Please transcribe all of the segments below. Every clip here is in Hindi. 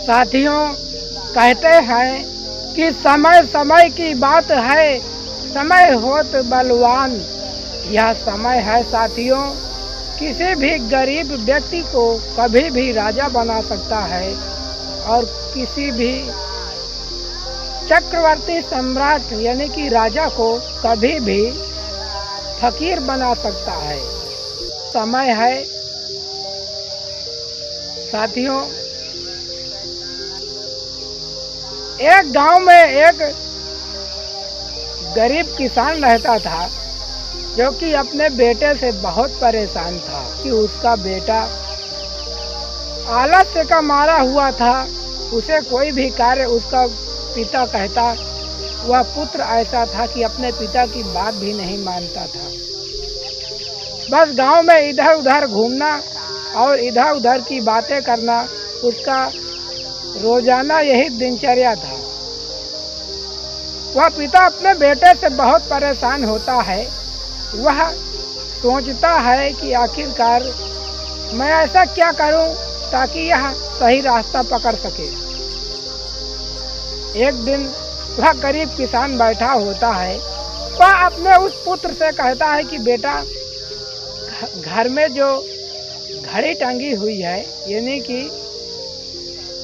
साथियों, कहते हैं कि समय समय की बात है, समय होत बलवान। यह समय है साथियों, किसी भी गरीब व्यक्ति को कभी भी राजा बना सकता है और किसी भी चक्रवर्ती सम्राट यानी कि राजा को कभी भी फकीर बना सकता है। समय है साथियों, एक गांव में एक गरीब किसान रहता था जो कि अपने बेटे से बहुत परेशान था कि उसका बेटा आलस्य का मारा हुआ था। उसे कोई भी कार्य उसका पिता कहता, वह पुत्र ऐसा था कि अपने पिता की बात भी नहीं मानता था। बस गांव में इधर उधर घूमना और इधर उधर की बातें करना उसका रोजाना यही दिनचर्या था। वह पिता अपने बेटे से बहुत परेशान होता है। वह सोचता है कि आखिरकार मैं ऐसा क्या करूं ताकि यह सही रास्ता पकड़ सके। एक दिन वह गरीब किसान बैठा होता है। वह अपने उस पुत्र से कहता है कि बेटा, घर में जो घड़ी टंगी हुई है यानी कि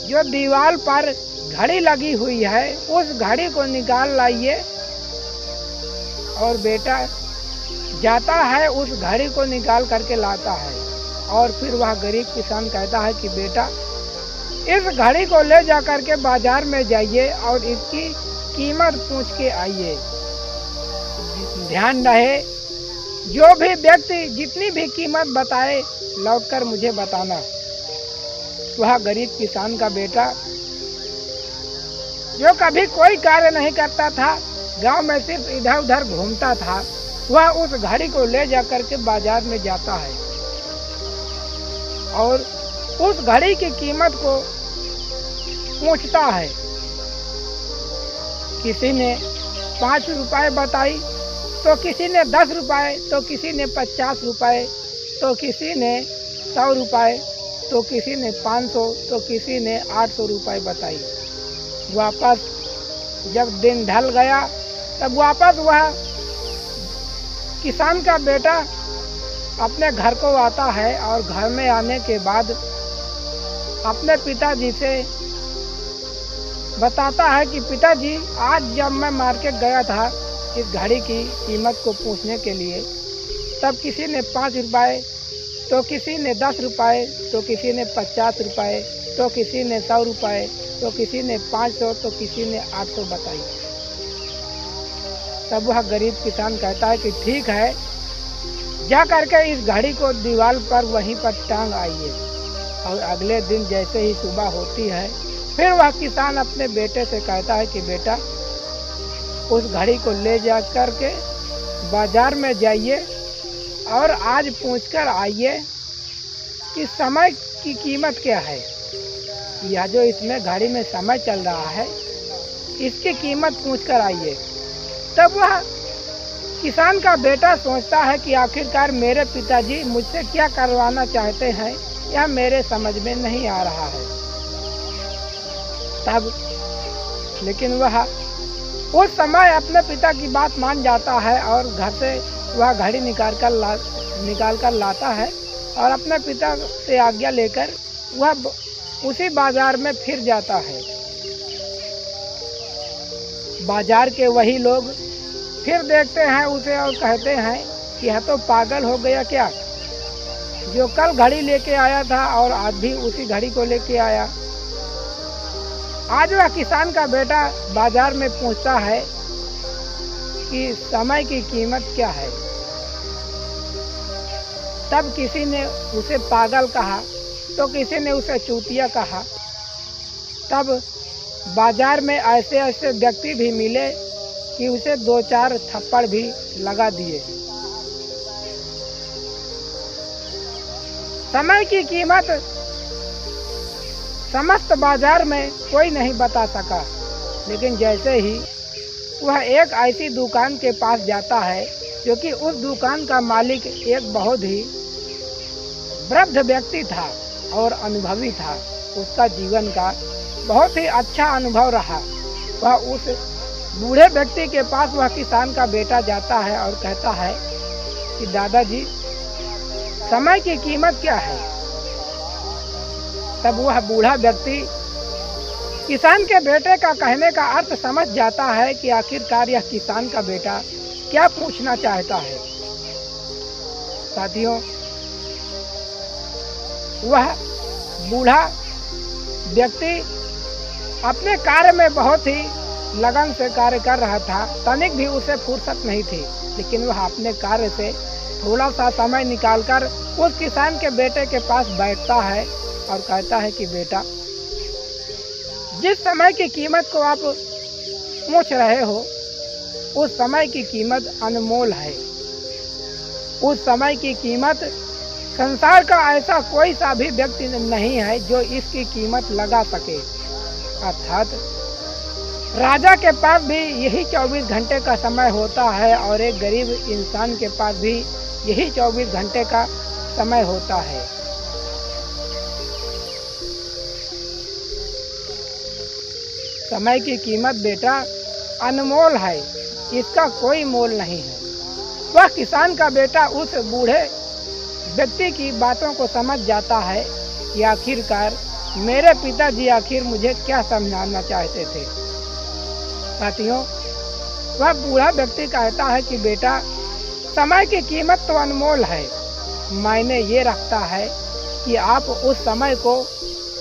जो दीवार पर घड़ी लगी हुई है, उस घड़ी को निकाल लाइए। और बेटा जाता है, उस घड़ी को निकाल करके लाता है। और फिर वह गरीब किसान कहता है कि बेटा, इस घड़ी को ले जा करके बाजार में जाइए और इसकी कीमत पूछ के आइए। ध्यान रहे, जो भी व्यक्ति जितनी भी कीमत बताए लौटकर मुझे बताना। वह गरीब किसान का बेटा जो कभी कोई कार्य नहीं करता था, गांव में सिर्फ इधर उधर घूमता था, वह उस घड़ी को ले जा करके बाजार में जाता है और उस घड़ी की कीमत को पूछता है। किसी ने 5 रुपए बताई, तो किसी ने 10 रुपए, तो किसी ने 50 रुपए, तो किसी ने 100 रुपए, तो किसी ने 500, तो किसी ने 800 रुपए बताई। वापस जब दिन ढल गया तब वापस वह किसान का बेटा अपने घर को आता है और घर में आने के बाद अपने पिताजी से बताता है कि पिताजी, आज जब मैं मार्केट गया था इस घड़ी की कीमत को पूछने के लिए, तब किसी ने 5 रुपए, तो किसी ने 10 रुपए, तो किसी ने 50 रुपए, तो किसी ने 100 रुपए, तो किसी ने 500, तो किसी ने 800 बताई। तब वह गरीब किसान कहता है कि ठीक है, जा करके इस घड़ी को दीवार पर वहीं पर टांग आइए। और अगले दिन जैसे ही सुबह होती है, फिर वह किसान अपने बेटे से कहता है कि बेटा, उस घड़ी को ले जा करके बाजार में जाइए और आज पूछकर आइए कि समय की कीमत क्या है, या जो इसमें घड़ी में समय चल रहा है इसकी कीमत पूछकर आइए। तब वह किसान का बेटा सोचता है कि आखिरकार मेरे पिताजी मुझसे क्या करवाना चाहते हैं, यह मेरे समझ में नहीं आ रहा है। तब लेकिन वह उस समय अपने पिता की बात मान जाता है और घर से वह घड़ी निकाल कर लाता है और अपने पिता से आज्ञा लेकर वह उसी बाजार में फिर जाता है। बाजार के वही लोग फिर देखते हैं उसे और कहते हैं कि यह तो पागल हो गया क्या, जो कल घड़ी लेके आया था और आज भी उसी घड़ी को लेके आया। आज वह किसान का बेटा बाजार में पूछता है कि समय की कीमत क्या है। तब किसी ने उसे पागल कहा, तो किसी ने उसे चूतिया कहा। तब बाजार में ऐसे ऐसे व्यक्ति भी मिले कि उसे 2-4 थप्पड़ भी लगा दिए। समय की कीमत समस्त बाजार में कोई नहीं बता सका, लेकिन जैसे ही वह एक ऐसी दुकान के पास जाता है जो कि उस दुकान का मालिक एक बहुत ही वृद्ध व्यक्ति था और अनुभवी था। उसका जीवन का बहुत ही अच्छा अनुभव रहा। वह उस बूढ़े व्यक्ति के पास वह किसान का बेटा जाता है और कहता है कि दादाजी, समय की कीमत क्या है? तब वह बूढ़ा व्यक्ति किसान के बेटे का कहने का अर्थ समझ जाता है कि आखिरकार यह किसान का बेटा क्या पूछना चाहता है। साथियों, वह बूढ़ा व्यक्ति अपने कार्य में बहुत ही लगन से कार्य कर रहा था। तनिक भी उसे फुर्सत नहीं थी, लेकिन वह अपने कार्य से थोड़ा सा समय निकालकर उस किसान के बेटे के पास बैठता है और कहता है कि बेटा, जिस समय की कीमत को आप पूछ रहे हो, उस समय की कीमत अनमोल है। उस समय की कीमत संसार का ऐसा कोई सा भी व्यक्ति नहीं है जो इसकी कीमत लगा सके। अर्थात राजा के पास भी यही 24 घंटे का समय होता है और एक गरीब इंसान के पास भी यही 24 घंटे का समय होता है। समय की कीमत बेटा अनमोल है, इसका कोई मोल नहीं है। वह किसान का बेटा उस बूढ़े व्यक्ति की बातों को समझ जाता है कि आखिरकार मेरे पिताजी आखिर मुझे क्या समझाना चाहते थे। साथियों, वह बूढ़ा व्यक्ति कहता है कि बेटा, समय की कीमत तो अनमोल है, मायने ये रखता है कि आप उस समय को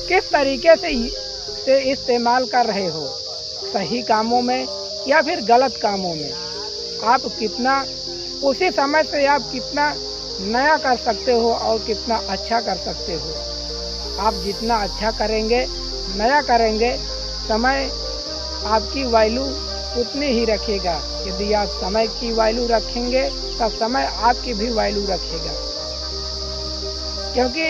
किस तरीके से इस्तेमाल कर रहे हो, सही कामों में या फिर गलत कामों में। आप कितना उसी समय से आप कितना नया कर सकते हो और कितना अच्छा कर सकते हो। आप जितना अच्छा करेंगे, नया करेंगे, समय आपकी वैल्यू उतनी ही रखेगा। यदि आप समय की वैल्यू रखेंगे तब समय आपकी भी वैल्यू रखेगा। क्योंकि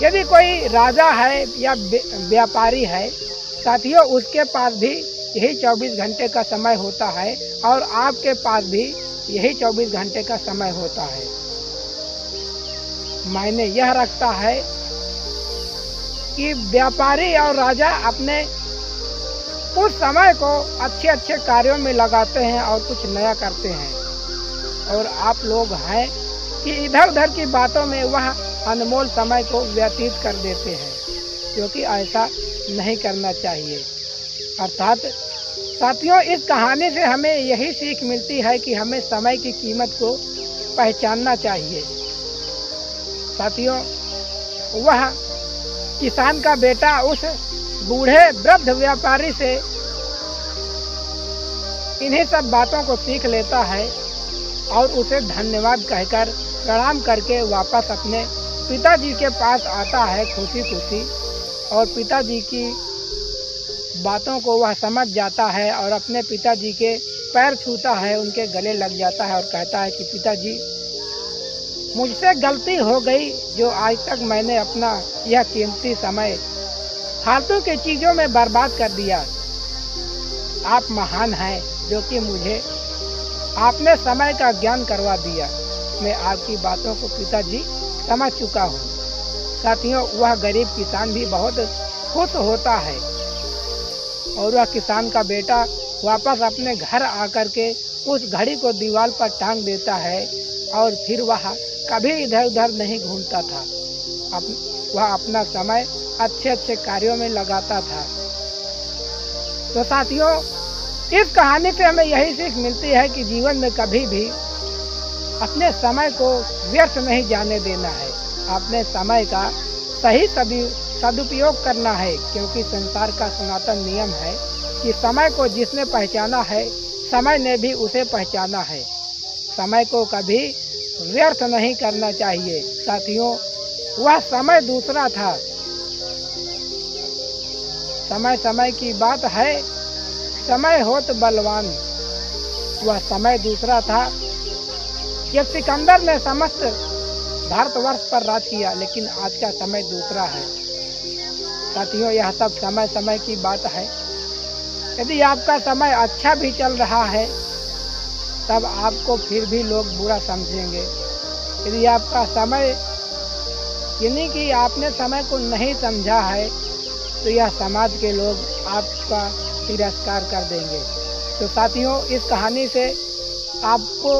यदि कोई राजा है या व्यापारी है, साथियों, उसके पास भी यही 24 घंटे का समय होता है और आपके पास भी यही 24 घंटे का समय होता है। मायने यह रखता है कि व्यापारी और राजा अपने उस समय को अच्छे अच्छे कार्यों में लगाते हैं और कुछ नया करते हैं, और आप लोग हैं कि इधर उधर की बातों में वह अनमोल समय को व्यतीत कर देते हैं, क्योंकि ऐसा नहीं करना चाहिए। अर्थात साथियों, इस कहानी से हमें यही सीख मिलती है कि हमें समय की कीमत को पहचानना चाहिए। साथियों, वह किसान का बेटा उस बूढ़े वृद्ध व्यापारी से इन्हीं सब बातों को सीख लेता है और उसे धन्यवाद कहकर प्रणाम करके वापस अपने पिताजी के पास आता है खुशी खुशी, और पिताजी की बातों को वह समझ जाता है और अपने पिताजी के पैर छूता है, उनके गले लग जाता है और कहता है कि पिताजी, मुझसे गलती हो गई जो आज तक मैंने अपना यह कीमती समय फालतू की चीज़ों में बर्बाद कर दिया। आप महान हैं जो कि मुझे आपने समय का ज्ञान करवा दिया। मैं आपकी बातों को पिताजी समझ चुका हूँ। साथियों, वह गरीब किसान भी बहुत खुश होता है और वह किसान का बेटा वापस अपने घर आकर के उस घड़ी को दीवार पर टांग देता है और फिर वह कभी इधर उधर नहीं घूमता था। वह अपना समय अच्छे अच्छे कार्यों में लगाता था। तो साथियों, इस कहानी से हमें यही सीख मिलती है कि जीवन में कभी भी अपने समय को व्यर्थ नहीं जाने देना है। अपने समय का सही सदुपयोग करना है, क्योंकि संसार का सनातन नियम है कि समय को जिसने पहचाना है, समय ने भी उसे पहचाना है। समय को कभी व्यर्थ नहीं करना चाहिए। साथियों, वह समय दूसरा था। समय समय की बात है, समय होत बलवान। वह समय दूसरा था जब सिकंदर ने समस्त भारतवर्ष पर राज किया, लेकिन आज का समय दूसरा है। साथियों, यह सब समय समय की बात है। यदि आपका समय अच्छा भी चल रहा है तब आपको फिर भी लोग बुरा समझेंगे। यदि आपका समय यानी कि आपने समय को नहीं समझा है तो यह समाज के लोग आपका तिरस्कार कर देंगे। तो साथियों, इस कहानी से आपको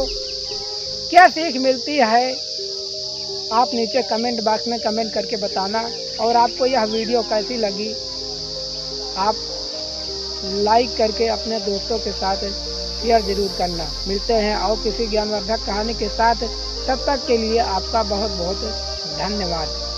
क्या सीख मिलती है, आप नीचे कमेंट बॉक्स में कमेंट करके बताना। और आपको यह वीडियो कैसी लगी, आप लाइक करके अपने दोस्तों के साथ शेयर ज़रूर करना। मिलते हैं और किसी ज्ञानवर्धक कहानी के साथ, तब तक के लिए आपका बहुत बहुत धन्यवाद।